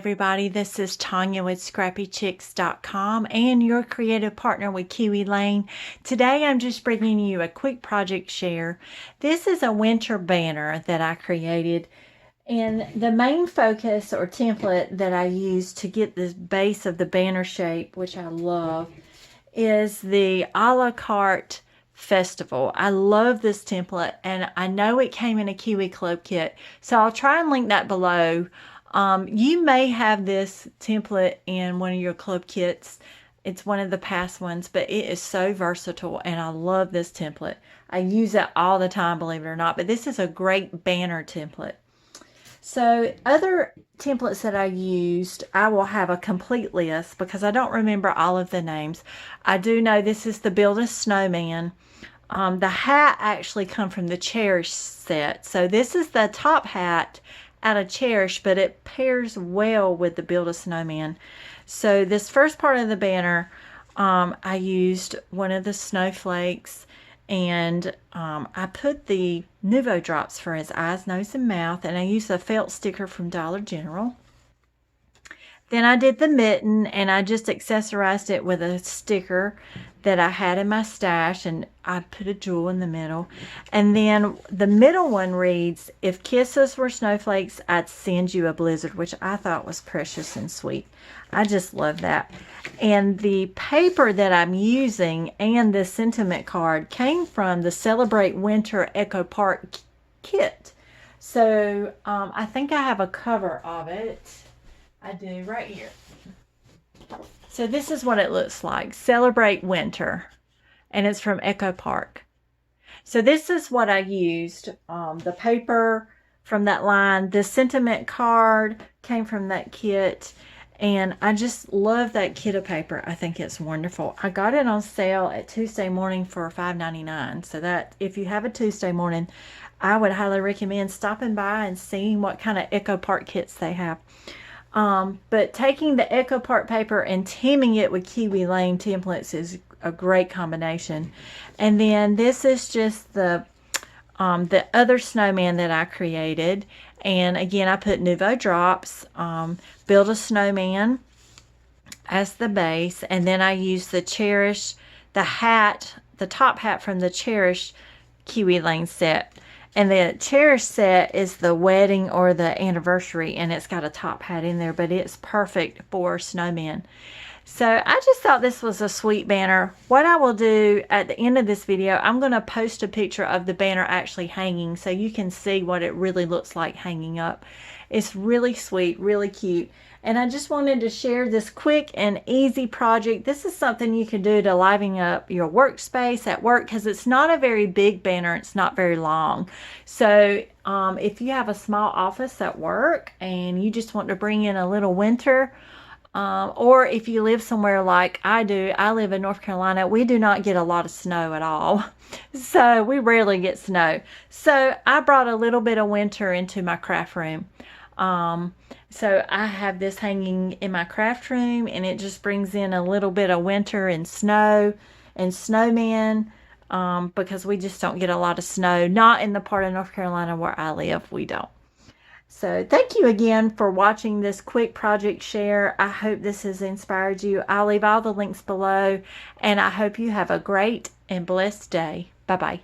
everybody, this is Tanya with ScrappyChicks.com and your creative partner with Kiwi Lane. Today I'm just bringing you a quick project share. This is a winter banner that I created, and the main focus or template that I use to get the base of the banner shape, which I love, is the a la carte Festival. I love this template, and I know it came in a Kiwi Club kit, so I'll try and link that below. You may have this template in one of your club kits. It's one of the past ones, but it is so versatile, and I love this template. I use it all the time, believe it or not, but this is a great banner template. So other templates that I used, I will have a complete list because I don't remember all of the names. I do know this is the Build-a-Snowman. The hat actually come from the Cherish set. So this is the top hat out of Cherish, but it pairs well with the Build-a-Snowman. So this first part of the banner, I used one of the snowflakes, and I put the Nuvo drops for his eyes, nose, and mouth, and I used a felt sticker from Dollar General. Then I did the mitten, and I just accessorized it with a sticker that I had in my stash, and I put a jewel in the middle. And then the middle one reads, "If kisses were snowflakes, I'd send you a blizzard," which I thought was precious and sweet. I just love that. And the paper that I'm using and the sentiment card came from the Celebrate Winter Echo Park kit. So I think I have a cover of it. I do right here. So this is what it looks like. Celebrate Winter. And it's from Echo Park. So this is what I used. The paper from that line. The sentiment card came from that kit. And I just love that kit of paper. I think it's wonderful. I got it on sale at Tuesday morning for $5.99. So that if you have a Tuesday morning, I would highly recommend stopping by and seeing what kind of Echo Park kits they have. But taking the Echo Park paper and teaming it with Kiwi Lane Templates is a great combination. And then this is just the other snowman that I created. And again, I put Nuvo drops, Build-a-Snowman as the base. And then I used the Cherish, the hat, the top hat from the Cherish Kiwi Lane set. And the Cherish set is the wedding or the anniversary, and it's got a top hat in there, but it's perfect for snowmen. So I just thought this was a sweet banner. What I will do at the end of this video, I'm going to post a picture of the banner actually hanging so you can see what it really looks like hanging up. It's really sweet, really cute. And I just wanted to share this quick and easy project. This is something you can do to liven up your workspace at work because it's not a very big banner. It's not very long. So if you have a small office at work and you just want to bring in a little winter, or if you live somewhere like I do, I live in North Carolina, we do not get a lot of snow at all. So we rarely get snow. So I brought a little bit of winter into my craft room. So I have this hanging in my craft room, and it just brings in a little bit of winter and snow and snowmen, because we just don't get a lot of snow. Not in the part of North Carolina where I live, we don't. So thank you again for watching this quick project share. I hope this has inspired you. I'll leave all the links below, and I hope you have a great and blessed day. Bye-bye.